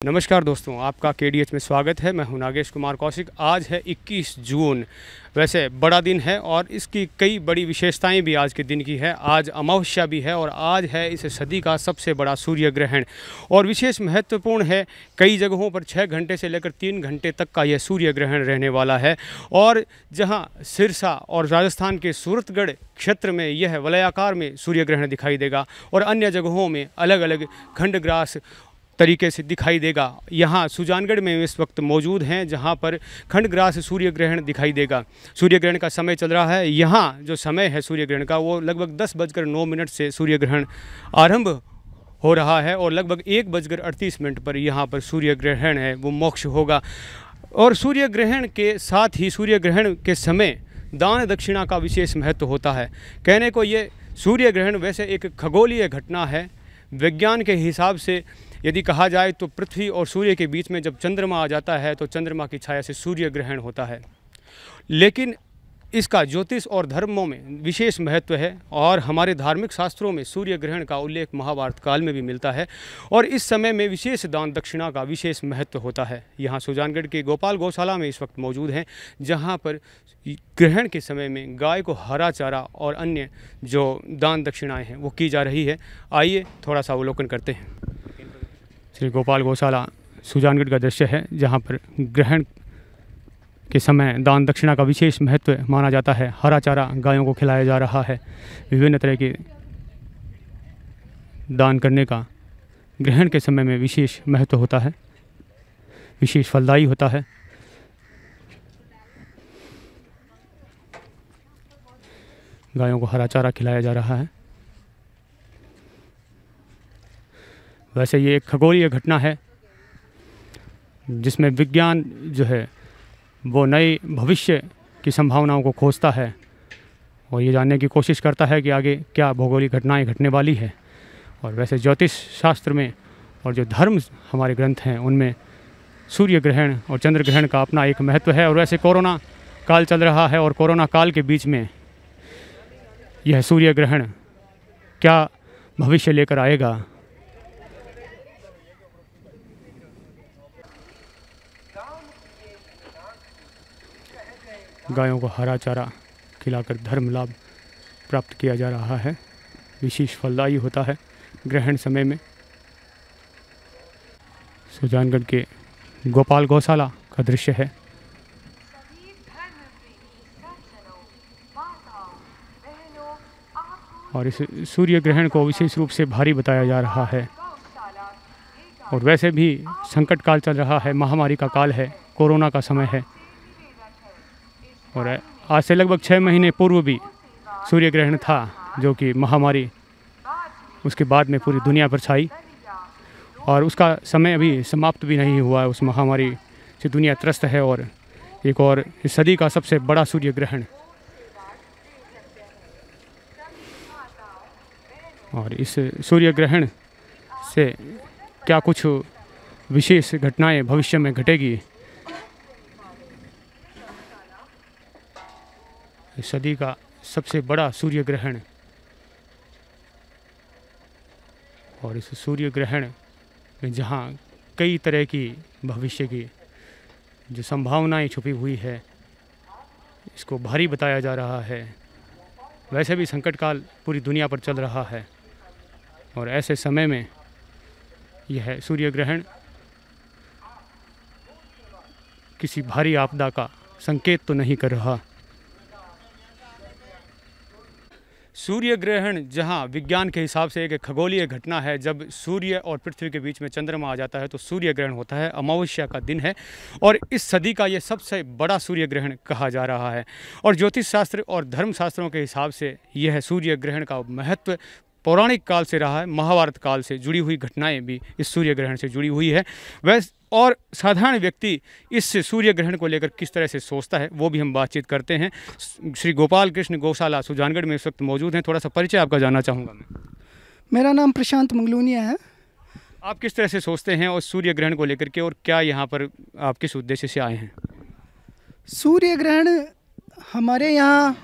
नमस्कार दोस्तों, आपका KDH में स्वागत है। मैं हूं नागेश कुमार कौशिक। आज है 21 जून। वैसे बड़ा दिन है और इसकी कई बड़ी विशेषताएं भी आज के दिन की है। आज अमावस्या भी है और आज है इस सदी का सबसे बड़ा सूर्य ग्रहण और विशेष महत्वपूर्ण है। कई जगहों पर 6 घंटे से लेकर 3 घंटे तक का यह सूर्य ग्रहण रहने वाला है और जहां सिरसा और राजस्थान के सूरतगढ़ क्षेत्र में यह वलयाकार में सूर्य ग्रहण दिखाई देगा और अन्य जगहों में अलग अलग खंडग्रास तरीके से दिखाई देगा। यहाँ सुजानगढ़ में इस वक्त मौजूद हैं जहाँ पर खंडग्रास सूर्य ग्रहण दिखाई देगा। सूर्य ग्रहण का समय चल रहा है। यहाँ जो समय है सूर्य ग्रहण का वो लगभग 10:09 से सूर्य ग्रहण आरंभ हो रहा है और लगभग 1:38 पर यहाँ पर सूर्य ग्रहण है वो मोक्ष होगा। और सूर्य ग्रहण के साथ ही सूर्य ग्रहण के समय दान दक्षिणा का विशेष महत्व होता है। कहने को ये सूर्य ग्रहण वैसे एक खगोलीय घटना है। विज्ञान के हिसाब से यदि कहा जाए तो पृथ्वी और सूर्य के बीच में जब चंद्रमा आ जाता है तो चंद्रमा की छाया से सूर्य ग्रहण होता है। लेकिन इसका ज्योतिष और धर्मों में विशेष महत्व है और हमारे धार्मिक शास्त्रों में सूर्य ग्रहण का उल्लेख महाभारत काल में भी मिलता है और इस समय में विशेष दान दक्षिणा का विशेष महत्व होता है। यहाँ सुजानगढ़ के गोपाल गौशाला में इस वक्त मौजूद हैं जहाँ पर ग्रहण के समय में गाय को हरा चारा और अन्य जो दान दक्षिणाएँ हैं वो की जा रही है। आइए थोड़ा सा अवलोकन करते हैं। श्री गोपाल गौशाला सुजानगढ़ का दृश्य है जहाँ पर ग्रहण के समय दान दक्षिणा का विशेष महत्व माना जाता है। हरा चारा गायों को खिलाया जा रहा है। विभिन्न तरह के दान करने का ग्रहण के समय में विशेष महत्व होता है, विशेष फलदायी होता है। गायों को हरा चारा खिलाया जा रहा है। वैसे ये एक खगोलीय घटना है जिसमें विज्ञान जो है वो नए भविष्य की संभावनाओं को खोजता है और ये जानने की कोशिश करता है कि आगे क्या भौगोलिक घटनाएं घटने वाली है। और वैसे ज्योतिष शास्त्र में और जो धर्म हमारे ग्रंथ हैं उनमें सूर्य ग्रहण और चंद्र ग्रहण का अपना एक महत्व है। और वैसे कोरोना काल चल रहा है और कोरोना काल के बीच में यह सूर्य ग्रहण क्या भविष्य लेकर आएगा। गायों को हरा चारा खिलाकर धर्म लाभ प्राप्त किया जा रहा है। विशेष फलदायी होता है ग्रहण समय में। सुजानगढ़ के गोपाल गौशाला का दृश्य है। और इस सूर्य ग्रहण को विशेष रूप से भारी बताया जा रहा है। और वैसे भी संकट काल चल रहा है, महामारी का काल है, कोरोना का समय है और आज से लगभग 6 महीने पूर्व भी सूर्य ग्रहण था जो कि महामारी उसके बाद में पूरी दुनिया पर छाई और उसका समय अभी समाप्त भी नहीं हुआ है। उस महामारी से दुनिया त्रस्त है और एक और इस सदी का सबसे बड़ा सूर्य ग्रहण। और इस सूर्य ग्रहण से क्या कुछ विशेष घटनाएं भविष्य में घटेगी। इस सदी का सबसे बड़ा सूर्य ग्रहण और इस सूर्य ग्रहण में जहाँ कई तरह की भविष्य की जो संभावनाएं छुपी हुई है इसको भारी बताया जा रहा है। वैसे भी संकट काल पूरी दुनिया पर चल रहा है और ऐसे समय में यह सूर्य ग्रहण किसी भारी आपदा का संकेत तो नहीं कर रहा। सूर्य ग्रहण जहां विज्ञान के हिसाब से एक खगोलीय घटना है। जब सूर्य और पृथ्वी के बीच में चंद्रमा आ जाता है तो सूर्य ग्रहण होता है। अमावस्या का दिन है और इस सदी का ये सबसे बड़ा सूर्य ग्रहण कहा जा रहा है। और ज्योतिष शास्त्र और धर्म शास्त्रों के हिसाब से यह सूर्य ग्रहण का महत्व पौराणिक काल से रहा है। महाभारत काल से जुड़ी हुई घटनाएं भी इस सूर्य ग्रहण से जुड़ी हुई है। वैसे और साधारण व्यक्ति इस सूर्य ग्रहण को लेकर किस तरह से सोचता है वो भी हम बातचीत करते हैं। श्री गोपाल कृष्ण गौशाला सुजानगढ़ में इस वक्त मौजूद हैं। थोड़ा सा परिचय आपका जानना चाहूँगा मैं। मेरा नाम प्रशांत मंगलूनिया है। आप किस तरह से सोचते हैं और सूर्य ग्रहण को लेकर के और क्या यहाँ पर आप किस उद्देश्य से आए हैं? सूर्य ग्रहण हमारे यहाँ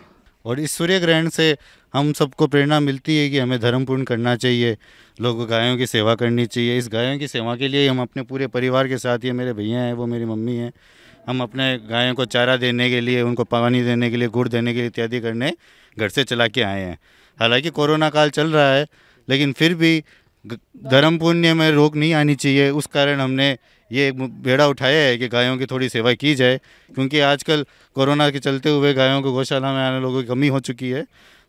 और इस सूर्य ग्रहण से हम सबको प्रेरणा मिलती है कि हमें धर्म पूर्ण करना चाहिए, लोगों गायों की सेवा करनी चाहिए। इस गायों की सेवा के लिए हम अपने पूरे परिवार के साथ, ये मेरे भैया हैं, वो मेरी मम्मी हैं, हम अपने गायों को चारा देने के लिए, उनको पानी देने के लिए, गुड़ देने के लिए इत्यादि करने घर से चला के आए हैं। हालांकि कोरोना काल चल रहा है, लेकिन फिर भी धर्म पुण्य में रोक नहीं आनी चाहिए। उस कारण हमने ये बेड़ा उठाया है कि गायों की थोड़ी सेवा की जाए, क्योंकि आजकल कोरोना के चलते हुए गायों को गौशाला में आने लोगों की कमी हो चुकी है।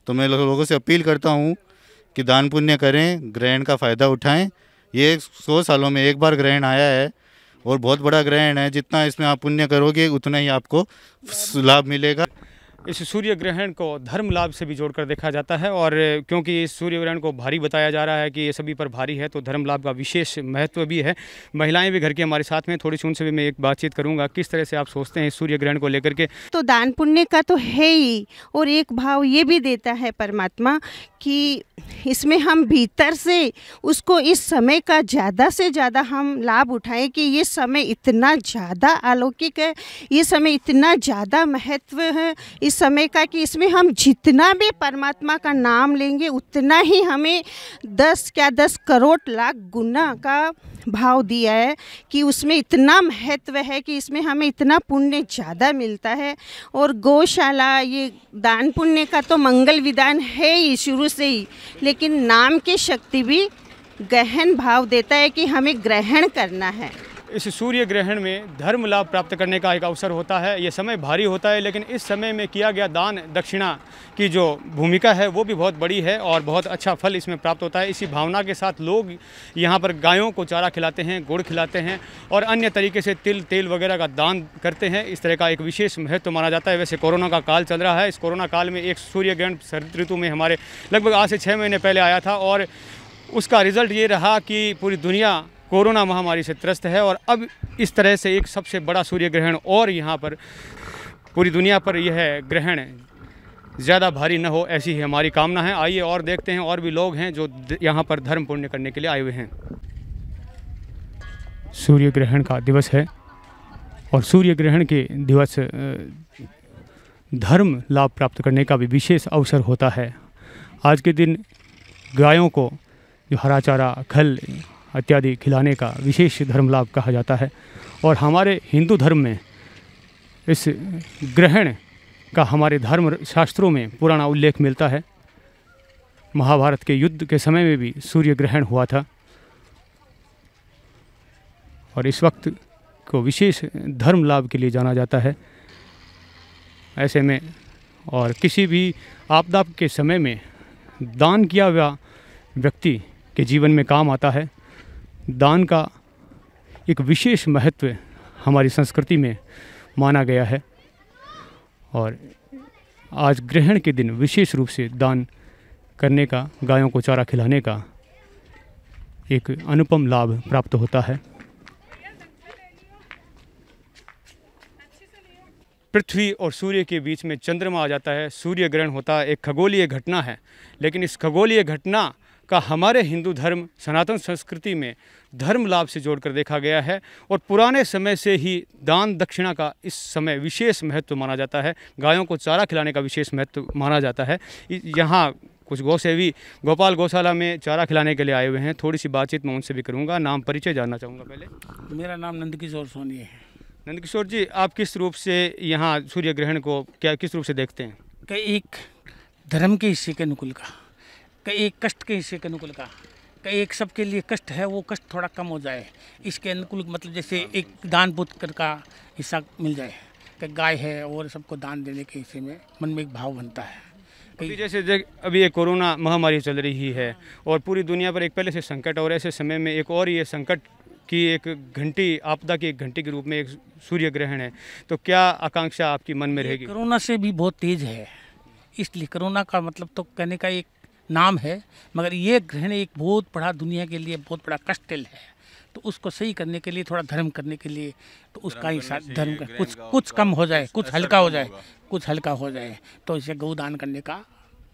तो मैं लोगों से अपील करता हूँ कि दान पुण्य करें, ग्रहण का फ़ायदा उठाएं। ये 100 सालों में एक बार ग्रहण आया है और बहुत बड़ा ग्रहण है। जितना इसमें आप पुण्य करोगे उतना ही आपको लाभ मिलेगा। इस सूर्य ग्रहण को धर्म लाभ से भी जोड़कर देखा जाता है, और क्योंकि इस सूर्य ग्रहण को भारी बताया जा रहा है कि ये सभी पर भारी है, तो धर्म लाभ का विशेष महत्व भी है। महिलाएं भी घर की हमारे साथ में, थोड़ी सी उनसे भी मैं एक बातचीत करूंगा। किस तरह से आप सोचते हैं इस सूर्य ग्रहण को लेकर के? तो दान पुण्य का तो है ही, और एक भाव ये भी देता है परमात्मा कि इसमें हम भीतर से उसको इस समय का ज़्यादा से ज़्यादा हम लाभ उठाएं कि ये समय इतना ज़्यादा अलौकिक है, ये समय इतना ज़्यादा महत्व है इस समय का कि इसमें हम जितना भी परमात्मा का नाम लेंगे उतना ही हमें 10 करोड़ लाख गुना का भाव दिया है कि उसमें इतना महत्व है कि इसमें हमें इतना पुण्य ज़्यादा मिलता है। और गौशाला, ये दान पुण्य का तो मंगल विधान है ही शुरू से ही, लेकिन नाम की शक्ति भी गहन भाव देता है कि हमें ग्रहण करना है। इस सूर्य ग्रहण में धर्म लाभ प्राप्त करने का एक अवसर होता है। ये समय भारी होता है, लेकिन इस समय में किया गया दान दक्षिणा की जो भूमिका है वो भी बहुत बड़ी है और बहुत अच्छा फल इसमें प्राप्त होता है। इसी भावना के साथ लोग यहाँ पर गायों को चारा खिलाते हैं, गुड़ खिलाते हैं और अन्य तरीके से तिल तेल वगैरह का दान करते हैं। इस तरह का एक विशेष महत्व माना जाता है। वैसे कोरोना का काल चल रहा है, इस कोरोना काल में एक सूर्य ग्रहण शरद ऋतु में हमारे लगभग आज से 6 महीने पहले आया था, और उसका रिज़ल्ट ये रहा कि पूरी दुनिया कोरोना महामारी से त्रस्त है। और अब इस तरह से एक सबसे बड़ा सूर्य ग्रहण और यहाँ पर पूरी दुनिया पर यह ग्रहण ज़्यादा भारी न हो, ऐसी ही हमारी कामना है। आइए और देखते हैं, और भी लोग हैं जो यहाँ पर धर्म पुण्य करने के लिए आए हुए हैं। सूर्य ग्रहण का दिवस है और सूर्य ग्रहण के दिवस धर्म लाभ प्राप्त करने का भी विशेष अवसर होता है। आज के दिन गायों को जो हरा चारा, खल इत्यादि खिलाने का विशेष धर्म लाभ कहा जाता है। और हमारे हिंदू धर्म में इस ग्रहण का हमारे धर्म शास्त्रों में पुराना उल्लेख मिलता है। महाभारत के युद्ध के समय में भी सूर्य ग्रहण हुआ था और इस वक्त को विशेष धर्म लाभ के लिए जाना जाता है। ऐसे में और किसी भी आपदा के समय में दान किया हुआ व्यक्ति के जीवन में काम आता है। दान का एक विशेष महत्व हमारी संस्कृति में माना गया है और आज ग्रहण के दिन विशेष रूप से दान करने का, गायों को चारा खिलाने का एक अनुपम लाभ प्राप्त होता है। पृथ्वी और सूर्य के बीच में चंद्रमा आ जाता है, सूर्य ग्रहण होता है, एक खगोलीय घटना है। लेकिन इस खगोलीय घटना का हमारे हिंदू धर्म सनातन संस्कृति में धर्म लाभ से जोड़कर देखा गया है और पुराने समय से ही दान दक्षिणा का इस समय विशेष महत्व माना जाता है। गायों को चारा खिलाने का विशेष महत्व माना जाता है। यहाँ कुछ गौसेवी गोपाल गौशाला में चारा खिलाने के लिए आए हुए हैं। थोड़ी सी बातचीत मैं उनसे भी करूँगा। नाम परिचय जानना चाहूँगा पहले। मेरा नाम नंदकिशोर सोनी है। नंदकिशोर जी, आप किस रूप से यहाँ सूर्य ग्रहण को किस रूप से देखते हैं? कि एक धर्म के हिस्से के अनुकूल का, एक कष्ट के हिस्से के अनुकूल का, एक सबके लिए कष्ट है वो कष्ट थोड़ा कम हो जाए इसके अनुकूल, मतलब जैसे एक दान पुत्र का हिस्सा मिल जाए कि गाय है और सबको दान देने के हिस्से में मन में एक भाव बनता है। अभी जैसे अभी ये कोरोना महामारी चल रही है और पूरी दुनिया पर एक पहले से संकट, और ऐसे समय में एक और ये संकट की एक घंटी, आपदा की एक घंटी के रूप में एक सूर्य ग्रहण है, तो क्या आकांक्षा आपकी मन में रहेगी? कोरोना से भी बहुत तेज है, इसलिए कोरोना का मतलब तो कहने का एक नाम है, मगर ये ग्रहण एक बहुत बड़ा दुनिया के लिए बहुत बड़ा कष्टल है। तो उसको सही करने के लिए, थोड़ा धर्म करने के लिए, तो उसका ही साथ धर्म का कुछ कम हो जाए, कुछ हल्का हो जाए, कुछ हल्का हो जाए, तो इसे गौदान करने का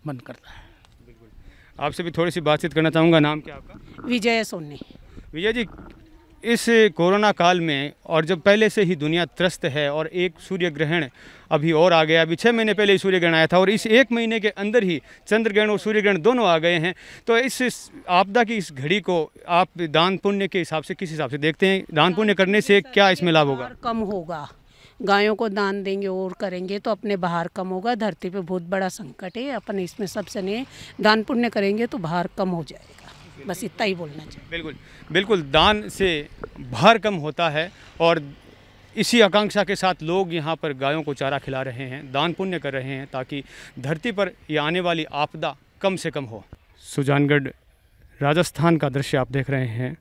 मन करता है। आपसे भी थोड़ी सी बातचीत करना चाहूँगा। नाम क्या आपका? विजय सोनी। विजय जी, इस कोरोना काल में और जब पहले से ही दुनिया त्रस्त है और एक सूर्य ग्रहण अभी और आ गया, अभी 6 महीने पहले ही सूर्य ग्रहण आया था और इस 1 महीने के अंदर ही चंद्र ग्रहण और सूर्य ग्रहण दोनों आ गए हैं, तो इस आपदा की इस घड़ी को आप दान पुण्य के हिसाब से किस हिसाब से देखते हैं? दान पुण्य करने से क्या इसमें लाभ होगा? बाहर कम होगा, गायों को दान देंगे और करेंगे तो अपने बाहर कम होगा। धरती पे बहुत बड़ा संकट है, अपन इसमें सबसे नहीं दान पुण्य करेंगे तो बाहर कम हो जाएगा। बस इतना ही बोलना चाहिए। बिल्कुल बिल्कुल, दान से भार कम होता है और इसी आकांक्षा के साथ लोग यहाँ पर गायों को चारा खिला रहे हैं, दान पुण्य कर रहे हैं ताकि धरती पर ये आने वाली आपदा कम से कम हो। सुजानगढ़ राजस्थान का दृश्य आप देख रहे हैं,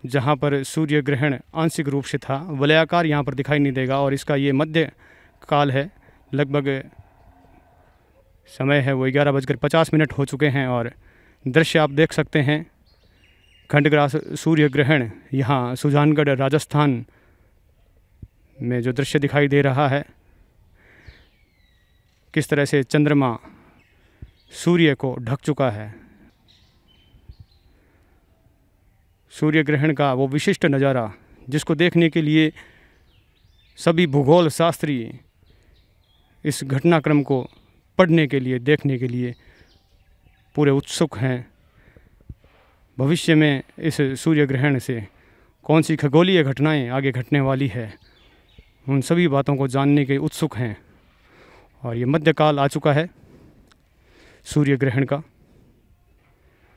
जहाँ पर सूर्य ग्रहण आंशिक रूप से था, वलयाकार यहाँ पर दिखाई नहीं देगा और इसका ये मध्य काल है। लगभग समय है वो 11:50 हो चुके हैं और दृश्य आप देख सकते हैं। खंडग्रास सूर्य ग्रहण यहाँ सुजानगढ़ राजस्थान में जो दृश्य दिखाई दे रहा है, किस तरह से चंद्रमा सूर्य को ढक चुका है। सूर्य ग्रहण का वो विशिष्ट नज़ारा जिसको देखने के लिए सभी भूगोल शास्त्री इस घटनाक्रम को पढ़ने के लिए, देखने के लिए पूरे उत्सुक हैं। भविष्य में इस सूर्य ग्रहण से कौन सी खगोलीय घटनाएं आगे घटने वाली है, उन सभी बातों को जानने के उत्सुक हैं। और ये मध्यकाल आ चुका है सूर्य ग्रहण का।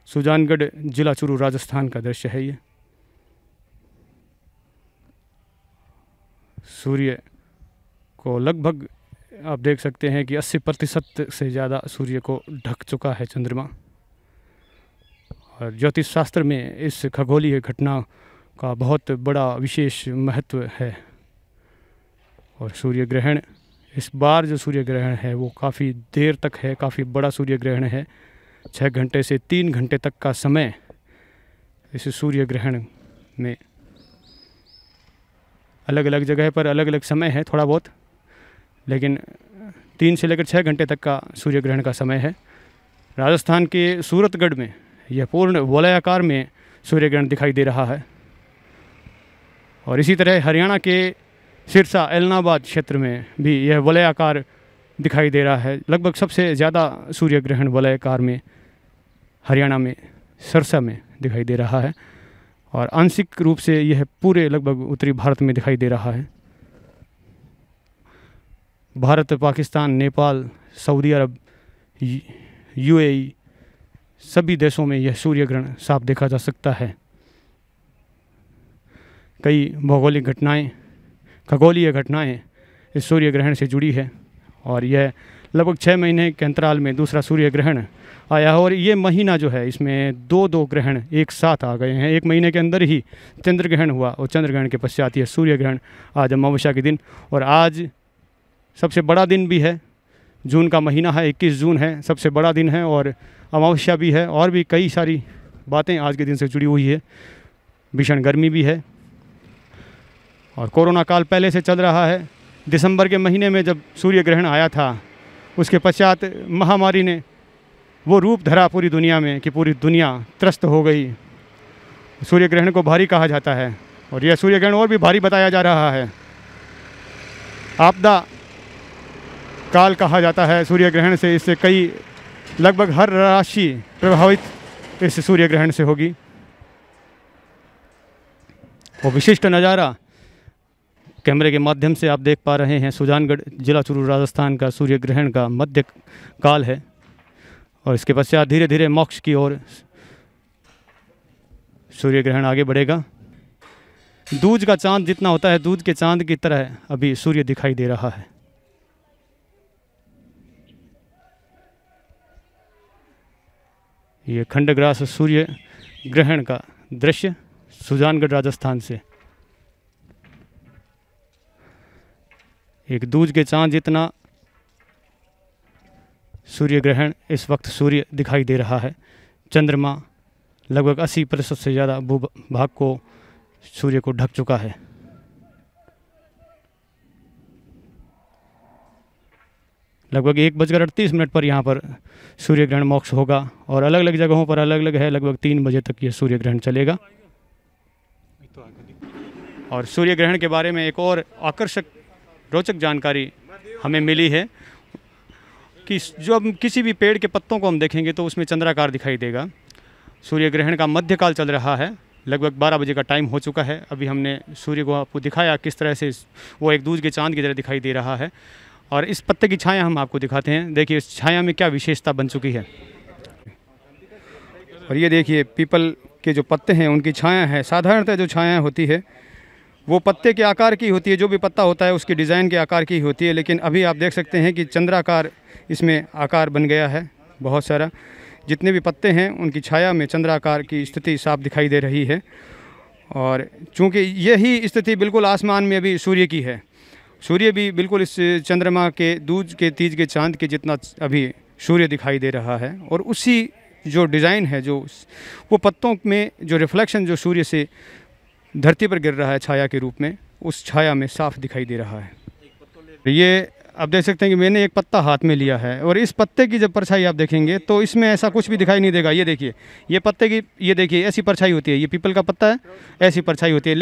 सुजानगढ़ जिला चूरू राजस्थान का दृश्य है ये। सूर्य को लगभग आप देख सकते हैं कि 80% से ज़्यादा सूर्य को ढक चुका है चंद्रमा। और ज्योतिष शास्त्र में इस खगोलीय घटना का बहुत बड़ा विशेष महत्व है। और सूर्य ग्रहण, इस बार जो सूर्य ग्रहण है वो काफ़ी देर तक है, काफ़ी बड़ा सूर्य ग्रहण है। 6 घंटे से 3 घंटे तक का समय इस सूर्य ग्रहण में। अलग अलग जगह पर अलग अलग समय है थोड़ा बहुत, लेकिन 3 से लेकर 6 घंटे तक का सूर्य ग्रहण का समय है। राजस्थान के सूरतगढ़ में यह पूर्ण वलयाकार में सूर्य ग्रहण दिखाई दे रहा है। और इसी तरह हरियाणा के सिरसा एलनाबाद क्षेत्र में भी यह वलयाकार दिखाई दे रहा है। लगभग सबसे ज़्यादा सूर्य ग्रहण वलयाकार में हरियाणा में सिरसा में दिखाई दे रहा है और आंशिक रूप से यह पूरे लगभग उत्तरी भारत में दिखाई दे रहा है। भारत, पाकिस्तान, नेपाल, सऊदी अरब, यूएई सभी देशों में यह सूर्य ग्रहण साफ देखा जा सकता है। कई भौगोलिक घटनाएं, खगोलीय घटनाएं इस सूर्य ग्रहण से जुड़ी है और यह लगभग 6 महीने के अंतराल में दूसरा सूर्य ग्रहण आया है। और ये महीना जो है इसमें 2 ग्रहण एक साथ आ गए हैं। 1 महीने के अंदर ही चंद्र ग्रहण हुआ और चंद्र ग्रहण के पश्चात यह सूर्य ग्रहण आज अमावस्या के दिन। और आज सबसे बड़ा दिन भी है, जून का महीना है, 21 जून है, सबसे बड़ा दिन है और अमावस्या भी है। और भी कई सारी बातें आज के दिन से जुड़ी हुई है। भीषण गर्मी भी है और कोरोना काल पहले से चल रहा है। दिसंबर के महीने में जब सूर्य ग्रहण आया था, उसके पश्चात महामारी ने वो रूप धरा पूरी दुनिया में कि पूरी दुनिया त्रस्त हो गई। सूर्य ग्रहण को भारी कहा जाता है और यह सूर्य ग्रहण और भी भारी बताया जा रहा है। आपदा काल कहा जाता है सूर्य ग्रहण से। इससे कई, लगभग हर राशि प्रभावित इस सूर्य ग्रहण से होगी। वो विशिष्ट नज़ारा कैमरे के माध्यम से आप देख पा रहे हैं। सुजानगढ़ जिला चूरू राजस्थान का सूर्य ग्रहण का मध्य काल है और इसके पश्चात धीरे धीरे मोक्ष की ओर सूर्य ग्रहण आगे बढ़ेगा। दूज का चांद जितना होता है, दूज के चांद की तरह अभी सूर्य दिखाई दे रहा है। ये खंडग्रास सूर्य ग्रहण का दृश्य सुजानगढ़ राजस्थान से। एक दूज के चांद जितना सूर्य ग्रहण इस वक्त सूर्य दिखाई दे रहा है। चंद्रमा लगभग 80% से ज़्यादा भूभाग को सूर्य को ढक चुका है। लगभग 1:38 पर यहाँ पर सूर्य ग्रहण मोक्ष होगा और अलग अलग जगहों पर अलग अलग है। लगभग 3 बजे तक ये सूर्य ग्रहण चलेगा। और सूर्य ग्रहण के बारे में एक और आकर्षक रोचक जानकारी हमें मिली है कि जो हम किसी भी पेड़ के पत्तों को हम देखेंगे तो उसमें चंद्राकार दिखाई देगा। सूर्य ग्रहण का मध्यकाल चल रहा है, लगभग 12 बजे का टाइम हो चुका है। अभी हमने सूर्य को आपको दिखाया किस तरह से वो एक दूज के चांद की तरह दिखाई दे रहा है। और इस पत्ते की छाया हम आपको दिखाते हैं। देखिए इस छाया में क्या विशेषता बन चुकी है। और ये देखिए पीपल के जो पत्ते हैं उनकी छाया है। साधारणतः जो छाया होती है वो पत्ते के आकार की होती है, जो भी पत्ता होता है उसकी डिज़ाइन के आकार की होती है, लेकिन अभी आप देख सकते हैं कि चंद्राकार इसमें आकार बन गया है। बहुत सारा जितने भी पत्ते हैं उनकी छाया में चंद्राकार की स्थिति साफ दिखाई दे रही है। और चूँकि यही स्थिति बिल्कुल आसमान में अभी सूर्य की है, सूर्य भी बिल्कुल इस चंद्रमा के दूज के तीज के चांद के जितना अभी सूर्य दिखाई दे रहा है। और उसी जो डिज़ाइन है, जो वो पत्तों में जो रिफ्लेक्शन जो सूर्य से धरती पर गिर रहा है छाया के रूप में, उस छाया में साफ दिखाई दे रहा है। ये आप देख सकते हैं कि मैंने एक पत्ता हाथ में लिया है और इस पत्ते की जब परछाई आप देखेंगे तो इसमें ऐसा कुछ भी दिखाई नहीं देगा। ये देखिए ये पत्ते की, ये देखिए ऐसी परछाई होती है, ये पीपल का पत्ता है, ऐसी परछाई होती है।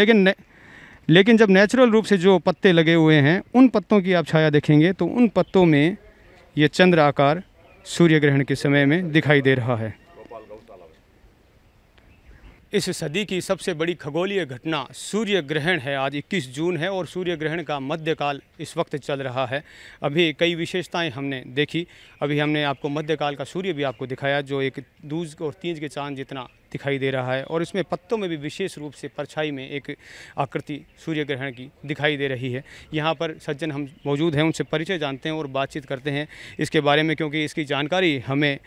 लेकिन जब नेचुरल रूप से जो पत्ते लगे हुए हैं उन पत्तों की आप छाया देखेंगे तो उन पत्तों में ये चंद्र आकार सूर्य ग्रहण के समय में दिखाई दे रहा है। इस सदी की सबसे बड़ी खगोलीय घटना सूर्य ग्रहण है। आज 21 जून है और सूर्य ग्रहण का मध्यकाल इस वक्त चल रहा है। अभी कई विशेषताएं हमने देखी। अभी हमने आपको मध्यकाल का सूर्य भी आपको दिखाया जो एक दूज और तीज के चांद जितना दिखाई दे रहा है। और इसमें पत्तों में भी विशेष रूप से परछाई में एक आकृति सूर्य ग्रहण की दिखाई दे रही है। यहाँ पर सज्जन हम मौजूद हैं, उनसे परिचय जानते हैं और बातचीत करते हैं इसके बारे में, क्योंकि इसकी जानकारी हमें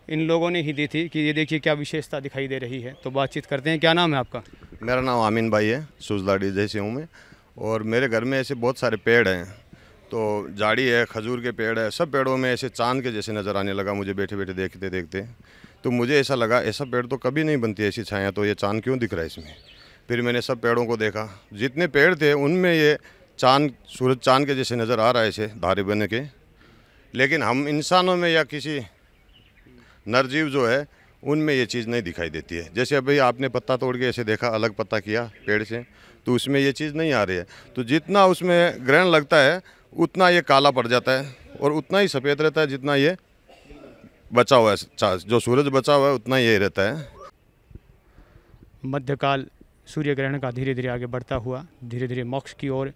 इन लोगों ने ही दी थी कि ये देखिए क्या विशेषता दिखाई दे रही है। तो बातचीत करते हैं। क्या नाम है आपका? मेरा नाम आमीन भाई है, सुजलाड़ी जैसे हूँ मैं। और मेरे घर में ऐसे बहुत सारे पेड़ हैं, तो जाड़ी है, खजूर के पेड़ है, सब पेड़ों में ऐसे चांद के जैसे नज़र आने लगा मुझे बैठे बैठे देखते देखते। तो मुझे ऐसा लगा ऐसा पेड़ तो कभी नहीं बनती ऐसी छाया, तो ये चांद क्यों दिख रहा है इसमें। फिर मैंने सब पेड़ों को देखा, जितने पेड़ थे उनमें ये चांद, सूरज चांद के जैसे नज़र आ रहा है ऐसे धारे बने के। लेकिन हम इंसानों में या किसी नरजीव जो है उनमें ये चीज़ नहीं दिखाई देती है। जैसे अभी आपने पत्ता तोड़ के ऐसे देखा, अलग पत्ता किया पेड़ से, तो उसमें ये चीज़ नहीं आ रही है। तो जितना उसमें ग्रहण लगता है उतना ये काला पड़ जाता है और उतना ही सफ़ेद रहता है जितना ये बचा हुआ है, जो सूरज बचा हुआ है उतना ये रहता है। मध्यकाल सूर्य ग्रहण का धीरे धीरे आगे बढ़ता हुआ धीरे धीरे मोक्ष की ओर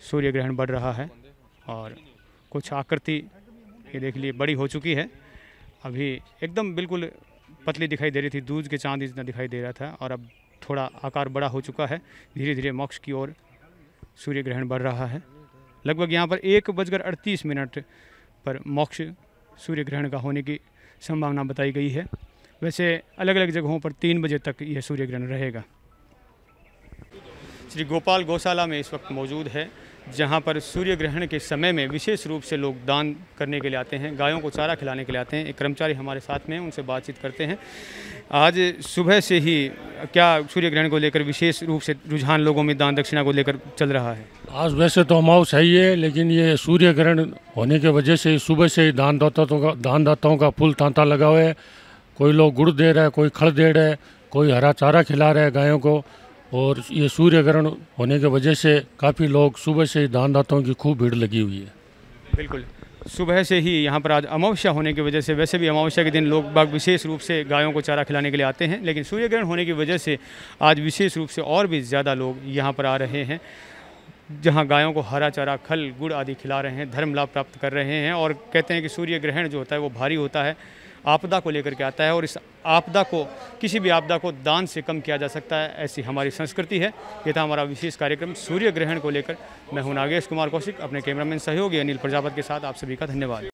सूर्य ग्रहण बढ़ रहा है। और कुछ आकृति ये देख लिए बड़ी हो चुकी है। अभी एकदम बिल्कुल पतली दिखाई दे रही थी, दूज के चांद जितना दिखाई दे रहा था, और अब थोड़ा आकार बड़ा हो चुका है। धीरे धीरे मोक्ष की ओर सूर्य ग्रहण बढ़ रहा है। लगभग यहाँ पर 1:38 पर मोक्ष सूर्य ग्रहण का होने की संभावना बताई गई है। वैसे अलग अलग जगहों पर 3 बजे तक यह सूर्य ग्रहण रहेगा। श्री गोपाल गौशाला में इस वक्त मौजूद है, जहां पर सूर्य ग्रहण के समय में विशेष रूप से लोग दान करने के लिए आते हैं, गायों को चारा खिलाने के लिए आते हैं। एक कर्मचारी हमारे साथ में हैं, उनसे बातचीत करते हैं। आज सुबह से ही क्या सूर्य ग्रहण को लेकर विशेष रूप से रुझान लोगों में दान दक्षिणा को लेकर चल रहा है? आज वैसे तो अमावस है ही है, लेकिन ये सूर्य ग्रहण होने की वजह से सुबह से ही दानदाताओं का फुल तांता लगा हुआ है। कोई लोग गुड़ दे रहा है, कोई खड़ दे रहा है, कोई हरा चारा खिला रहा है गायों को। और ये सूर्य ग्रहण होने की वजह से काफ़ी लोग सुबह से ही दानदाताओं की खूब भीड़ लगी हुई है। बिल्कुल, सुबह से ही यहाँ पर आज अमावस्या होने की वजह से, वैसे भी अमावस्या के दिन लोग बाग विशेष रूप से गायों को चारा खिलाने के लिए आते हैं, लेकिन सूर्य ग्रहण होने की वजह से आज विशेष रूप से और भी ज़्यादा लोग यहाँ पर आ रहे हैं, जहाँ गायों को हरा चारा, खल, गुड़ आदि खिला रहे हैं, धर्म लाभ प्राप्त कर रहे हैं। और कहते हैं कि सूर्य ग्रहण जो होता है वो भारी होता है, आपदा को लेकर के आता है, और इस आपदा को, किसी भी आपदा को दान से कम किया जा सकता है, ऐसी हमारी संस्कृति है। ये था हमारा विशेष कार्यक्रम सूर्य ग्रहण को लेकर। मैं हूं नागेश कुमार कौशिक, अपने कैमरामैन सहयोगी अनिल प्रजापति के साथ आप सभी का धन्यवाद।